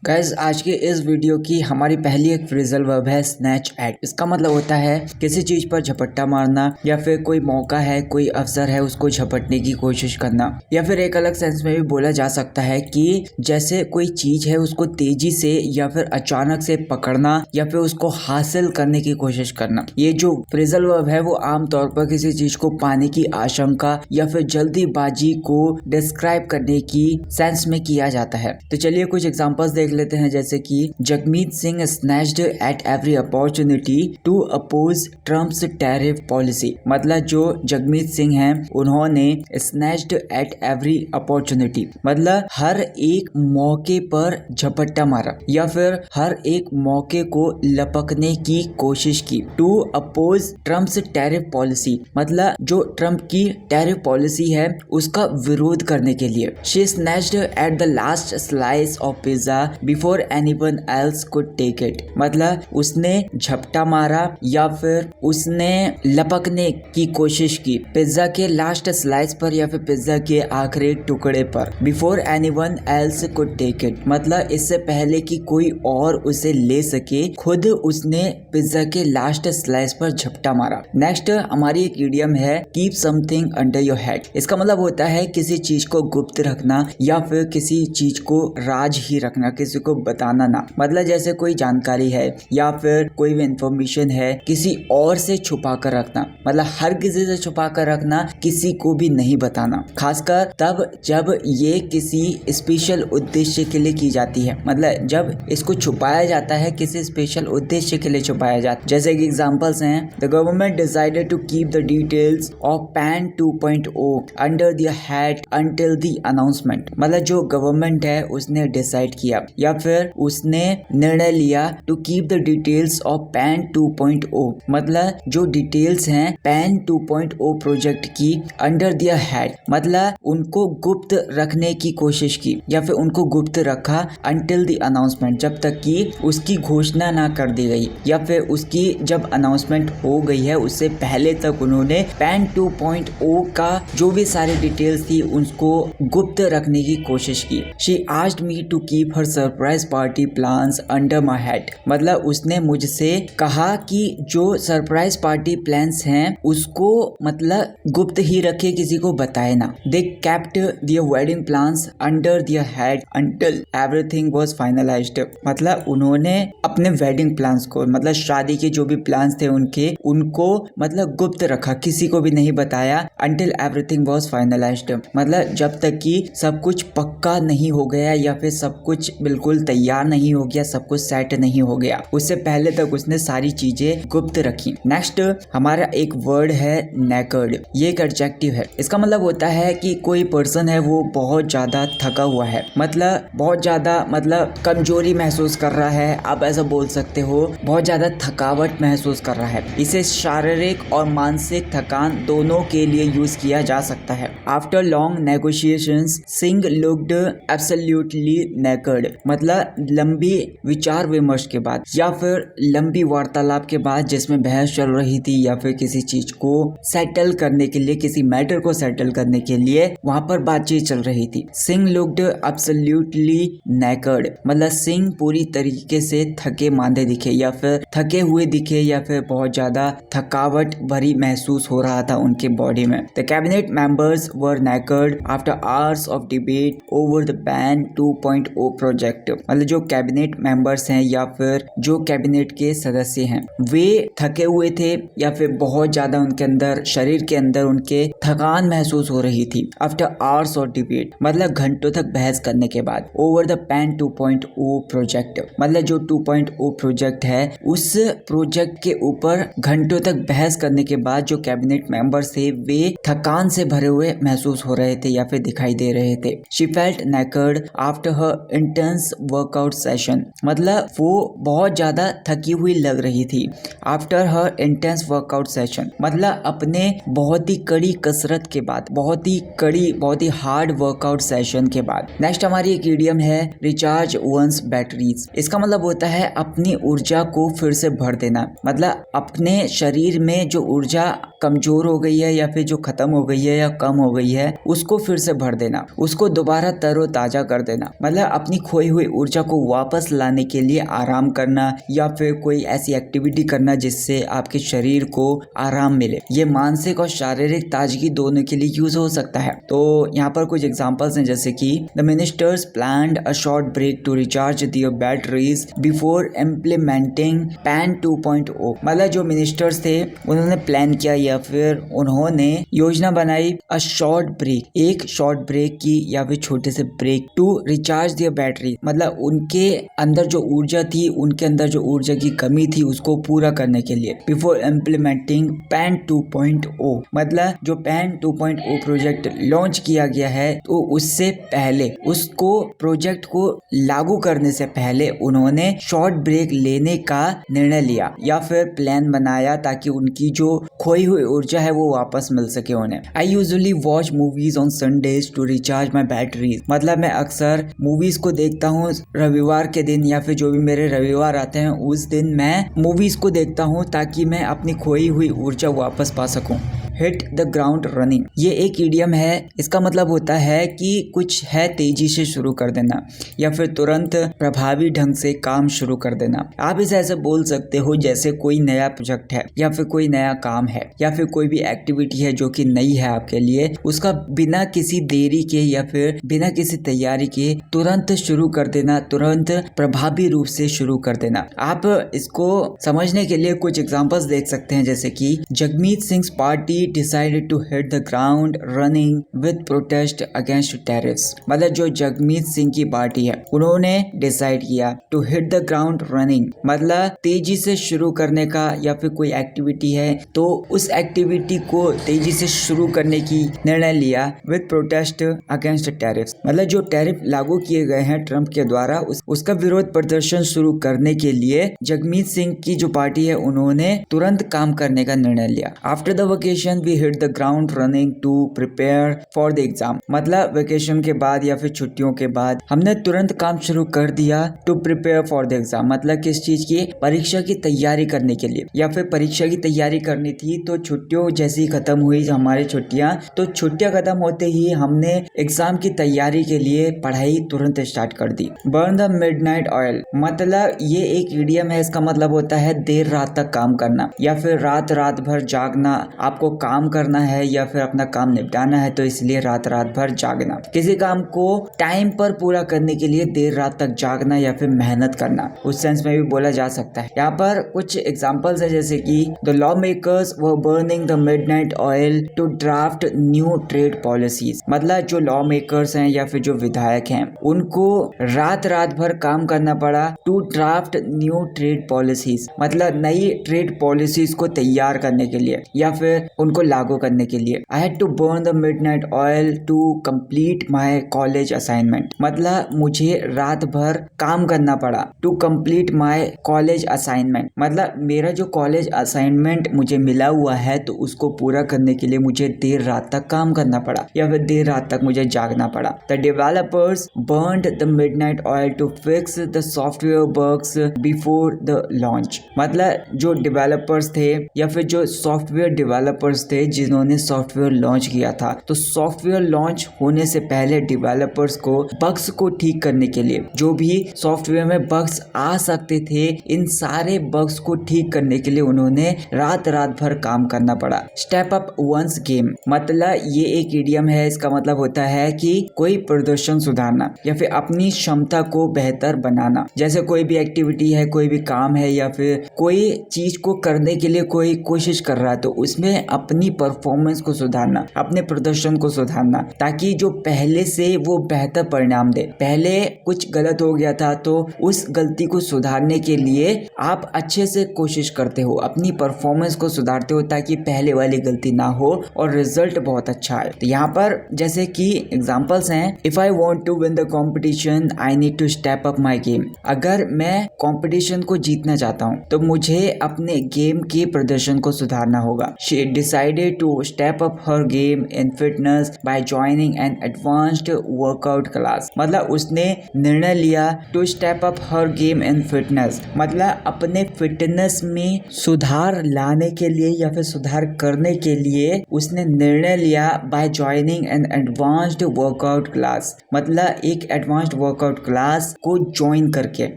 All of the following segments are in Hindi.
गाइस आज के इस वीडियो की हमारी पहली एक फ्रेजल वर्ब है स्नैच एट। इसका मतलब होता है किसी चीज पर झपट्टा मारना या फिर कोई मौका है, कोई अवसर है, उसको झपटने की कोशिश करना। या फिर एक अलग सेंस में भी बोला जा सकता है कि जैसे कोई चीज है उसको तेजी से या फिर अचानक से पकड़ना या फिर उसको हासिल करने की कोशिश करना। ये जो फ्रेजल वर्ब है वो आमतौर पर किसी चीज को पाने की आशंका या फिर जल्दीबाजी को डिस्क्राइब करने की सेंस में किया जाता है। तो चलिए कुछ एग्जांपल्स देख लेते हैं, जैसे कि Jagmeet Singh snatched at every opportunity to oppose Trump's tariff policy. मतलब जो जगमीत सिंह हैं उन्होंने स्नैच्ड एट एवरी अपॉर्चुनिटी मतलब हर एक मौके पर झपट्टा मारा या फिर हर एक मौके को लपकने की कोशिश की। To oppose Trump's tariff policy मतलब जो ट्रम्प की टैरिफ पॉलिसी है उसका विरोध करने के लिए। She snatched at the last slice of pizza before anyone else could take it. मतलब उसने झपटा मारा या फिर उसने लपकने की कोशिश की पिज्जा के लास्ट स्लाइस पर या फिर पिज्जा के आखिरी टुकड़े पर। Before anyone else could take it मतलब इससे पहले कि कोई और उसे ले सके खुद उसने पिज्जा के लास्ट स्लाइस पर झपटा मारा। नेक्स्ट हमारी एक इडियम है keep something under your head. इसका मतलब होता है किसी चीज को गुप्त रखना या फिर किसी चीज को राज ही रखना, किसी को बताना ना। मतलब जैसे कोई जानकारी है या फिर कोई भी इंफॉर्मेशन है किसी और से छुपा कर रखना, मतलब हर किसी से छुपा कर रखना, किसी को भी नहीं बताना। खासकर तब जब ये किसी स्पेशल उद्देश्य के लिए की जाती है, मतलब जब इसको छुपाया जाता है किसी स्पेशल उद्देश्य के लिए छुपाया जाता है। जैसे कि एग्जांपल्स हैं the government decided to keep the details of PAN 2.0 under the head until the announcement. मतलब जो गवर्नमेंट है उसने डिसाइड किया या फिर उसने निर्णय लिया to keep the details of PAN 2.0 मतलब जो डिटेल्स हैं पैन 2.0 प्रोजेक्ट की अंडर दियर हेड मतलब उनको गुप्त रखने की कोशिश की या फिर उनको गुप्त रखा अंटिल द अनाउंसमेंट जब तक कि उसकी घोषणा ना कर दी गई या फिर उसकी जब अनाउंसमेंट हो गई है उससे पहले तक उन्होंने पैन 2.0 का जो भी सारी डिटेल्स थी उसको गुप्त रखने की कोशिश की। She asked me to keep her surprise party plans under my head मतलब उसने मुझसे कहा कि जो सरप्राइज पार्टी प्लान्स हैं उसको मतलब गुप्त ही रखे, किसी को बताए ना। They kept their wedding plans under their head until everything was finalised मतलब उन्होंने अपने वेडिंग प्लान्स को मतलब शादी के जो भी प्लान्स थे उनको मतलब गुप्त रखा, किसी को भी नहीं बताया। अंटिल एवरीथिंग वाज फाइनलाइज्ड मतलब जब तक कि सब कुछ पक्का नहीं हो गया या फिर सब कुछ बिल्कुल तैयार नहीं हो गया, सब कुछ सेट नहीं हो गया, उससे पहले तक उसने सारी चीजें गुप्त रखी। नेक्स्ट हमारा एक वर्ड है नेकेड। ये एक एडजेक्टिव है। इसका मतलब होता है कि कोई पर्सन है वो बहुत ज्यादा थका हुआ है, मतलब बहुत ज्यादा मतलब कमजोरी महसूस कर रहा है, आप ऐसा बोल सकते हो बहुत ज्यादा थकावट महसूस कर रहा है। इसे शारीरिक और मानसिक थकान दोनों के लिए यूज किया जा सकता है। After long negotiations Singh looked absolutely naked मतलब लंबी विचार विमर्श के बाद या फिर लंबी वार्तालाप के बाद जिसमें बहस चल रही थी या फिर किसी चीज को सेटल करने के लिए, किसी मैटर को सेटल करने के लिए वहां पर बातचीत चल रही थी। सिंह लुक्ड एब्सोल्युटली नेकेड मतलब सिंह पूरी तरीके से थके मांदे दिखे या फिर थके हुए दिखे या फिर बहुत ज्यादा थकावट भरी महसूस हो रहा था उनके बॉडी में। The cabinet members were naked after hours of debate over the pan 2.0 project मतलब जो कैबिनेट मेंबर्स हैं या फिर जो कैबिनेट के सदस्य हैं वे थके हुए थे या फिर बहुत ज्यादा उनके अंदर शरीर के अंदर उनके थकान महसूस हो रही थी। आफ्टर आवर्स ऑफ डिबेट मतलब घंटों तक बहस करने के बाद। ओवर द पैन 2.0 प्रोजेक्ट मतलब जो 2.0 प्रोजेक्ट है उस प्रोजेक्ट के ऊपर घंटों तक बहस करने के बाद जो कैबिनेट मेंबर्स थे वे थकान से भरे हुए महसूस हो रहे थे या फिर दिखाई दे रहे थे। She felt naked after her intense workout session मतलब वो बहुत ज्यादा थकी हुई लग रही थी। After her intense workout session मतलब अपने बहुत ही कड़ी कसरत के बाद, बहुत ही हार्ड वर्कआउट सेशन के बाद। नेक्स्ट हमारी एक इडियम है रिचार्ज वंस बैटरीज। इसका मतलब होता है अपनी ऊर्जा को फिर से भर देना मतलब अपने शरीर में जो ऊर्जा कमजोर हो गई है या फिर जो खत्म हो गई है या कम हो गई है उसको फिर से भर देना, उसको दोबारा तरोताजा कर देना। मतलब अपनी खोई हुई ऊर्जा को वापस लाने के लिए आराम करना या फिर कोई ऐसी एक्टिविटी करना जिससे आपके शरीर को आराम मिले। ये मानसिक और शारीरिक ताजगी दोनों के लिए यूज हो सकता है। तो यहाँ पर कुछ एग्जांपल्स हैं, जैसे कि the ministers planned a short break to recharge their batteries before implementing PAN 2.0। मतलब जो मिनिस्टर्स थे उन्होंने प्लान किया या फिर उन्होंने योजना बनाई अ शॉर्ट ब्रेक, एक शॉर्ट ब्रेक की या फिर छोटे से break, to recharge their battery. मतलब उनके अंदर जो ऊर्जा थी, उनके अंदर जो ऊर्जा की कमी थी उसको पूरा करने के लिए, बिफोर इम्प्लीमेंटिंग पैन 2.0। मतलब जो पैन 2.0 प्रोजेक्ट लॉन्च किया गया है तो उससे पहले, उसको प्रोजेक्ट को लागू करने से पहले उन्होंने शॉर्ट ब्रेक लेने का निर्णय लिया या फिर प्लान बनाया ताकि उनकी जो खोई हुई ऊर्जा है वो वापस मिल सके उन्हें। I usually watch movies on Sundays to recharge my batteries. मतलब मैं अक्सर मूवीज को देखता हूँ रविवार के दिन या फिर जो भी मेरे रविवार आते हैं उस दिन मैं मूवीज को देखता हूँ ताकि मैं अपनी खोई हुई ऊर्जा वापस पा सकूं। हिट द ग्राउंड रनिंग, ये एक इडियम है। इसका मतलब होता है कि कुछ है तेजी से शुरू कर देना या फिर तुरंत प्रभावी ढंग से काम शुरू कर देना। आप इसे ऐसे बोल सकते हो जैसे कोई नया प्रोजेक्ट है या फिर कोई नया काम है या फिर कोई भी एक्टिविटी है जो कि नई है आपके लिए, उसका बिना किसी देरी के या फिर बिना किसी तैयारी के तुरंत शुरू कर देना, तुरंत प्रभावी रूप से शुरू कर देना। आप इसको समझने के लिए कुछ एग्जांपल्स देख सकते हैं, जैसे कि Jagmeet Singh party decided to hit the ground running with protest against tariffs। मतलब जो जगमीत सिंह की पार्टी है उन्होंने डिसाइड किया to hit the ground running, मतलब तेजी से शुरू करने का या फिर कोई एक्टिविटी है तो उस एक्टिविटी को तेजी से शुरू करने की निर्णय लिया with protest against tariffs। मतलब जो टैरिफ लागू किए गए हैं ट्रंप के द्वारा उसका विरोध प्रदर्शन शुरू करने के लिए जगमीत सिंह की जो पार्टी है उन्होंने तुरंत काम करने का निर्णय लिया। After the vacation we hit the ground running to prepare for the exam। मतलब वेकेशन के बाद या फिर छुट्टियों के बाद हमने तुरंत काम शुरू कर दिया to prepare for the exam। मतलब किस चीज की, परीक्षा की तैयारी करने के लिए या फिर परीक्षा की तैयारी करनी थी तो छुट्टियों जैसी खत्म हुई हमारी छुट्टियां, तो छुट्टियां खत्म होते ही हमने एग्जाम की तैयारी के लिए पढ़ाई तुरंत स्टार्ट कर दी। बर्न द मिडनाइट ऑयल, मतलब ये एक इडियम है। इसका मतलब होता है देर रात तक काम करना या फिर रात भर जागना। आपको काम करना है या फिर अपना काम निपटाना है तो इसलिए रात भर जागना। किसी काम को टाइम पर पूरा करने के लिए देर रात तक जागना या फिर मेहनत करना, उस सेंस में भी बोला जा सकता है। यहाँ पर कुछ एग्जांपल्स है, जैसे कि the law makers were burning the midnight oil to draft new trade policies. मतलब जो लॉ मेकर्स हैं या फिर जो विधायक हैं उनको रात भर काम करना पड़ा to draft new trade policies, मतलब नई ट्रेड पॉलिसीज को तैयार करने के लिए या फिर उनको लागू करने के लिए। I had to burn the midnight oil to complete my college assignment. मतलब मुझे रात भर काम करना पड़ा to complete my college assignment. मतलब मेरा जो कॉलेज असाइनमेंट मुझे मिला हुआ है तो उसको पूरा करने के लिए मुझे देर रात तक काम करना पड़ा या फिर देर रात तक मुझे जागना पड़ा। The developers burned the midnight oil to fix the software bugs before the launch. मतलब जो डेवलपर्स थे या फिर जो सॉफ्टवेयर डेवलपर्स थे जिन्होंने सॉफ्टवेयर लॉन्च किया था, तो सॉफ्टवेयर लॉन्च होने से पहले डेवलपर्स को बग्स को ठीक करने के लिए, जो भी सॉफ्टवेयर में बग्स आ सकते थे, इन सारे बग्स को ठीक करने के लिए उन्होंने रात भर काम करना पड़ा। स्टेप अप वंस गेम, मतलब ये एक इडियम है। इसका मतलब होता है कि कोई प्रदर्शन सुधारना या फिर अपनी क्षमता को बेहतर बनाना। जैसे कोई भी एक्टिविटी है, कोई भी काम है या फिर कोई चीज को करने के लिए कोई कोशिश कर रहा है तो उसमें अपनी परफॉर्मेंस को सुधारना, अपने प्रदर्शन को सुधारना, ताकि जो पहले से वो बेहतर परिणाम दे। पहले कुछ गलत हो गया था तो उस गलती को सुधारने के लिए आप अच्छे से कोशिश करते हो, अपनी परफॉर्मेंस को सुधारते हो ताकि पहले वाली गलती ना हो और रिजल्ट बहुत अच्छा है। तो यहाँ पर जैसे कि एग्जांपल्स हैं, if I want to win the competition I need to step up my game. अगर मैं कंपटीशन को जीतना चाहता हूँ तो मुझे अपने गेम के प्रदर्शन को सुधारना होगा। She decided to step up her game in fitness by joining an advanced workout class। मतलब उसने निर्णय लिया to step up her game in fitness, मतलब अपने फिटनेस में सुधार लाने के लिए या फिर सुधार करने के लिए उसने निर्णय लिया by joining an advanced workout class, मतलब एक एडवांस्ड वर्कआउट क्लास को ज्वाइन करके।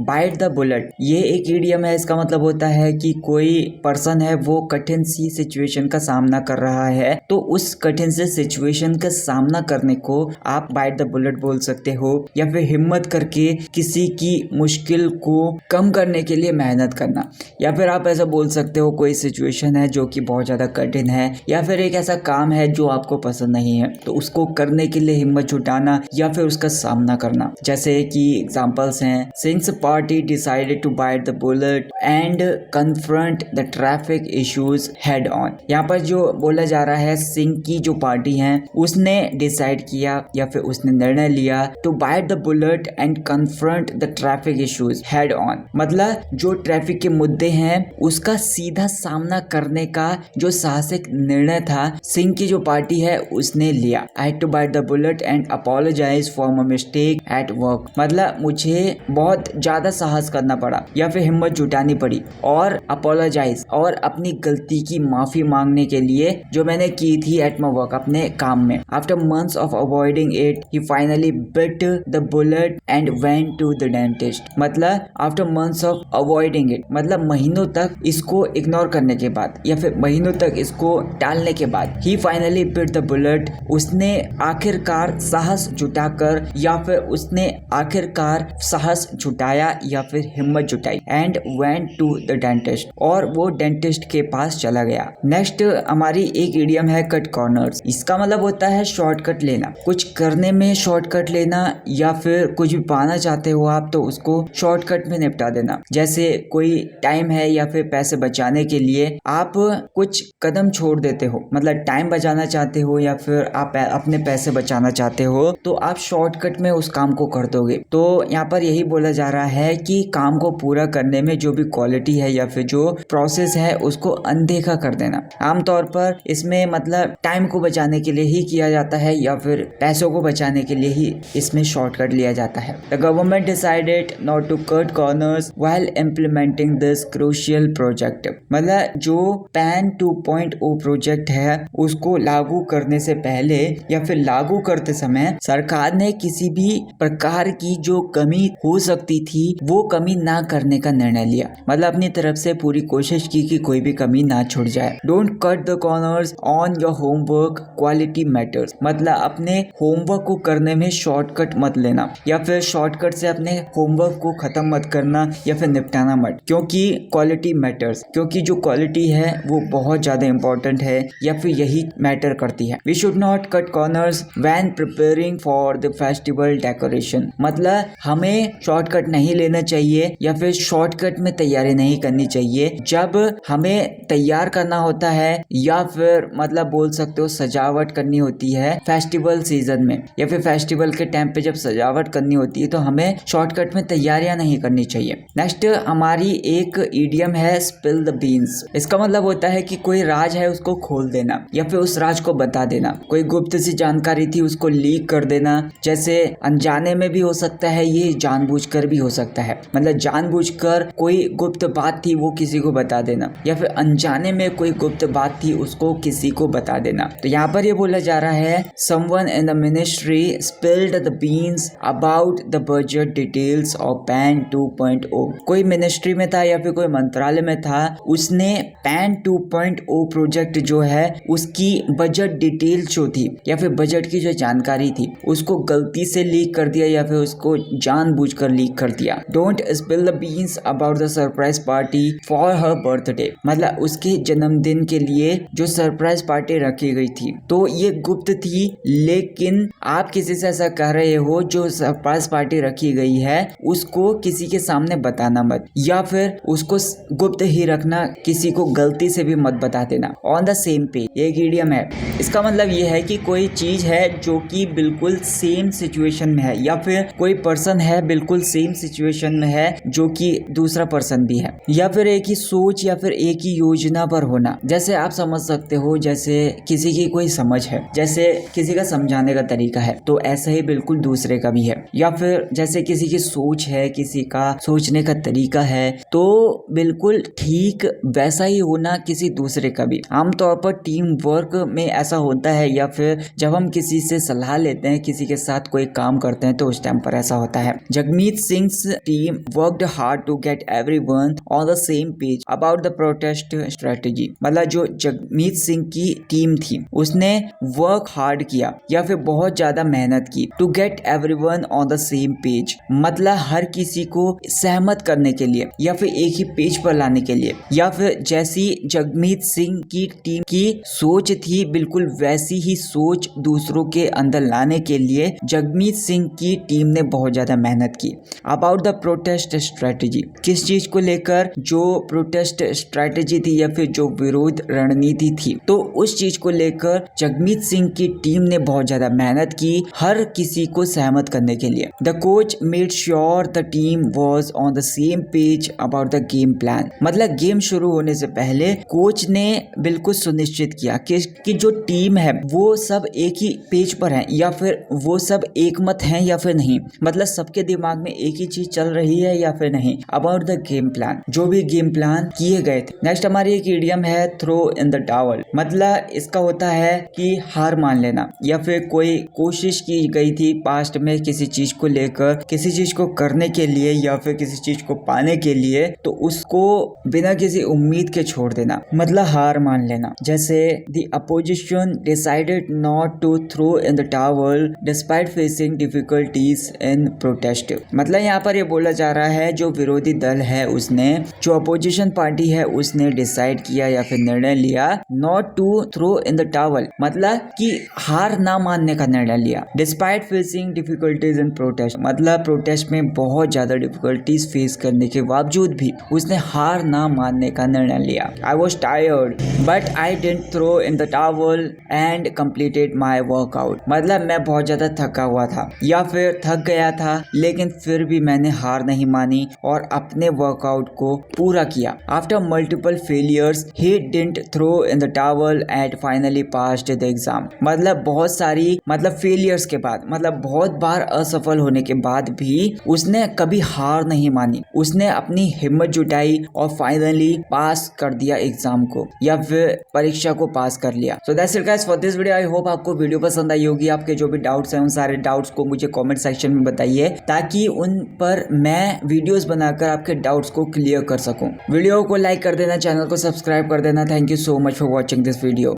बाइट द बुलेट, ये एक इडियम है, इसका मतलब होता है कि कोई पर्सन है वो कठिन सी सिचुएशन का सामना कर रहा है, तो उस कठिन से सिचुएशन का सामना करने को आप बाइट द बुलेट बोल सकते हो, या फिर हिम्मत करके किसी की मुश्किल को कम करने के लिए मेहनत करना। या फिर आप ऐसा बोल सकते हो कोई सिचुएशन है जो कि बहुत ज़्यादा कठिन है, या फिर एक ऐसा काम है जो आपको पसंद नहीं है, तो उसको करने के लिए हिम्मत जुटाना या फिर उसका सामना करना। जैसे कि एग्जांपल्स हैं, since party decided to bite the bullet and confront the traffic issues head on. यहाँ पर जो बोला जा रहा है, सिंह की जो पार्टी है उसने डिसाइड किया या फिर उसने निर्णय लिया to bite the bullet and confront the traffic issues head on, मतलब जो ट्रैफिक के मुद्दे हैं उसका सीधा सामना करने का जो साहसिक निर्णय था सिंह की जो पार्टी है उसने लिया। I had to bite the bullet and apologise for my mistake at work, मतलब मुझे बहुत ज्यादा साहस करना पड़ा या फिर हिम्मत जुटानी पड़ी और अपोलोजाइज और अपनी गलती की माफी मांगने के लिए जो मैंने की थी एट माय वर्क, अपने काम में। After months of avoiding it he finally bit the bullet and went to the dentist, मतलब after months of avoiding it, मतलब महीनों तक इसको इग्नोर करने के बाद या फिर महीनों तक इसको टालने के बाद ही फाइनली बिट द बुलेट, उसने आखिरकार साहस जुटाकर या फिर उसने आखिरकार साहस जुटाया या फिर हिम्मत जुटाई and went to the dentist, और वो डेंटिस्ट के पास चला गया। नेक्स्ट हमारी एक इडियम है कट कॉर्नर्स, इसका मतलब होता है शॉर्टकट लेना, कुछ करने में शॉर्टकट लेना या फिर कुछ भी पाना चाहते हो आप तो उसको शॉर्टकट में निपटा देना। जैसे कोई टाइम है या फिर पैसे बचाने के लिए आप कुछ कदम छोड़ देते हो, मतलब टाइम बचाना चाहते हो या फिर आप अपने पैसे बचाना चाहते हो तो आप शॉर्टकट में उस काम को कर दोगे। तो यहाँ पर यही बोला जा रहा है कि काम को पूरा करने में जो भी क्वालिटी है या फिर जो प्रोसेस है उसको अनदेखा कर देना। आमतौर पर इसमें मतलब टाइम को बचाने के लिए ही किया जाता है या फिर पैसों को बचाने के लिए ही इसमें शॉर्टकट लिया जाता है। The government decided not to cut corners while implementing this crucial project, मतलब जो पैन 2.0 प्रोजेक्ट है उसको लागू करने से पहले या फिर लागू करते समय सरकार ने किसी भी प्रकार की जो कमी हो सकती थी वो कमी ना करने का निर्णय लिया, मतलब अपनी तरफ से पूरी कोशिश की कि कोई भी कमी ना छूट जाए। Don't cut the corners on your homework, quality matters, मतलब अपने होमवर्क को करने में शॉर्टकट मत लेना या फिर शॉर्टकट से अपने होमवर्क को खत्म मत करना या फिर निपटाना मत, क्योंकि क्वालिटी मैटर्स, क्योंकि जो क्वालिटी है वो बहुत ज्यादा इंपॉर्टेंट है या फिर यही मैटर करती है। We should not cut corners when preparing for the festival decoration, मतलब हमें शॉर्टकट नहीं लेना चाहिए या फिर शॉर्टकट में तैयारी नहीं करनी चाहिए जब हमें तैयार करना होता है या फिर मतलब बोल सकते हो सजावट करनी होती है फेस्टिवल सीजन में या फिर फेस्टिवल के टाइम पे जब सजावट करनी होती है तो हमें शॉर्टकट में तैयारियां नहीं करनी चाहिए। नेक्स्ट हमारी एक इडियम है स्पिल द बीन्स, इसका मतलब होता है कि कोई राज है उसको खोल देना या फिर उस राज को बता देना, कोई गुप्त सी जानकारी थी उसको लीक कर देना, जैसे अनजाने में भी हो सकता है, ये जानबूझकर भी हो सकता है, मतलब जानबूझकर कोई गुप्त बात थी वो किसी को बता देना या फिर अनजाने में कोई गुप्त बात थी उसको किसी को बता देना। तो यहाँ पर ये बोला जा रहा है someone in the ministry spilled the beans about the budget details of PAN 2.0, कोई मिनिस्ट्री में था या फिर कोई मंत्रालय में था, उसने PAN 2.0 प्रोजेक्ट जो है उसकी बजट डिटेल जो थी या फिर बजट की जो जानकारी थी उसको गलती से लीक कर दिया या फिर उसको जानबूझकर लीक कर दिया। Don't spill the beans about the surprise party for her birthday, मतलब उसके जन्मदिन के लिए जो सरप्राइज पार्टी रखी गई थी तो ये गुप्त थी, लेकिन आप किसी से ऐसा कह रहे हो जो सरप्राइज पार्टी रखी गई है उसको किसी के सामने बताना मत या फिर उसको गुप्त ही रखना, किसी को गलती से भी मत बता देना। ऑन द सेम पेज, ये एक इडियम है, इसका मतलब ये है कि कोई चीज है जो कि बिल्कुल सेम सिचुएशन में है या फिर कोई पर्सन है बिल्कुल सेम सिचुएशन में है जो कि दूसरा पर्सन भी है, या फिर एक ही सोच या फिर एक ही योजना पर होना। जैसे आप समझ समझ सकते हो जैसे किसी की कोई समझ है, जैसे किसी का समझाने का तरीका है, तो ऐसा ही बिल्कुल दूसरे का भी है। या फिर जैसे किसी की सोच है, किसी का सोचने का तरीका है, तो बिल्कुल ठीक वैसा ही होना किसी दूसरे का भी। आमतौर पर टीम वर्क में ऐसा होता है, या फिर जब हम किसी से सलाह लेते हैं, किसी के साथ कोई काम करते हैं, तो उस टाइम पर ऐसा होता है। Jagmeet Singh's team worked hard to get everyone on the same page about the protest strategy. मतलब जो जगमीत सिंह की टीम थी उसने वर्क हार्ड किया या फिर बहुत ज्यादा मेहनत की to get everyone on the same page, मतलब हर किसी को सहमत करने के लिए या फिर एक ही पेज पर लाने के लिए। या फिर जैसी जगमीत सिंह की टीम की सोच थी, बिल्कुल वैसी ही सोच दूसरों के अंदर लाने के लिए जगमीत सिंह की टीम ने बहुत ज्यादा मेहनत की। अबाउट द प्रोटेस्ट स्ट्रेटेजी, किस चीज को लेकर, जो प्रोटेस्ट स्ट्रेटेजी थी या फिर जो विरोध रणनीति थी, तो उस चीज को लेकर जगमीत सिंह की टीम ने बहुत ज्यादा मेहनत की हर किसी को सहमत करने के लिए। The coach made sure the team was on the same page about the game plan, मतलब गेम शुरू होने से पहले कोच ने बिल्कुल सुनिश्चित किया कि जो टीम है वो सब एक ही पेज पर है, या फिर वो सब एक मत है या फिर नहीं, मतलब सबके दिमाग में एक ही चीज चल रही है या फिर नहीं। अबाउट द गेम प्लान, जो भी गेम प्लान किए गए थे। नेक्स्ट हमारी एक इडियम है थ्रो इन द टॉवल, मतलब इसका होता है कि हार मान लेना, या फिर कोई कोशिश की गई थी पास्ट में किसी चीज को लेकर, किसी चीज को करने के लिए या फिर किसी चीज को पाने के लिए, तो उसको बिना किसी उम्मीद के छोड़ देना, मतलब हार मान लेना। जैसे the opposition decided not to throw in the towel despite facing difficulties in protest, मतलब यहाँ पर ये बोला जा रहा है जो विरोधी दल है उसने, जो अपोजिशन पार्टी है उसने डिसाइड किया या फिर निर्णय लिया not to throw in the towel, मतलब कि हार ना मानने का निर्णय लिया। Despite facing difficulties in protest, मतलब प्रोटेस्ट में बहुत ज्यादा डिफिकल्टीज फेस करने के बावजूद भी उसने हार ना मानने का निर्णय लिया। I was tired but I didn't throw in the towel and completed my workout, मतलब मैं बहुत ज्यादा थका हुआ था या फिर थक गया था, लेकिन फिर भी मैंने हार नहीं मानी और अपने वर्कआउट को पूरा किया। After multiple failures he didn't throw in the towel and finally passed the exam, मतलब बहुत सारी फेलियर्स के बाद, मतलब बहुत बार असफल होने के बाद भी उसने कभी हार नहीं मानी, उसने अपनी हिम्मत जुटाई और फाइनली पास कर दिया एग्जाम को, या फिर परीक्षा को पास कर लिया। So that's it guys for this video. I hope आपको वीडियो पसंद आई होगी। आपके जो भी डाउट्स हैं उन सारे डाउट्स को मुझे कमेंट सेक्शन में बताइए, ताकि उन पर मैं वीडियोस बनाकर आपके डाउट्स को क्लियर कर सकूं। वीडियो को लाइक कर देना, चैनल को सब्सक्राइब कर देना। Thank you so much for watching this video.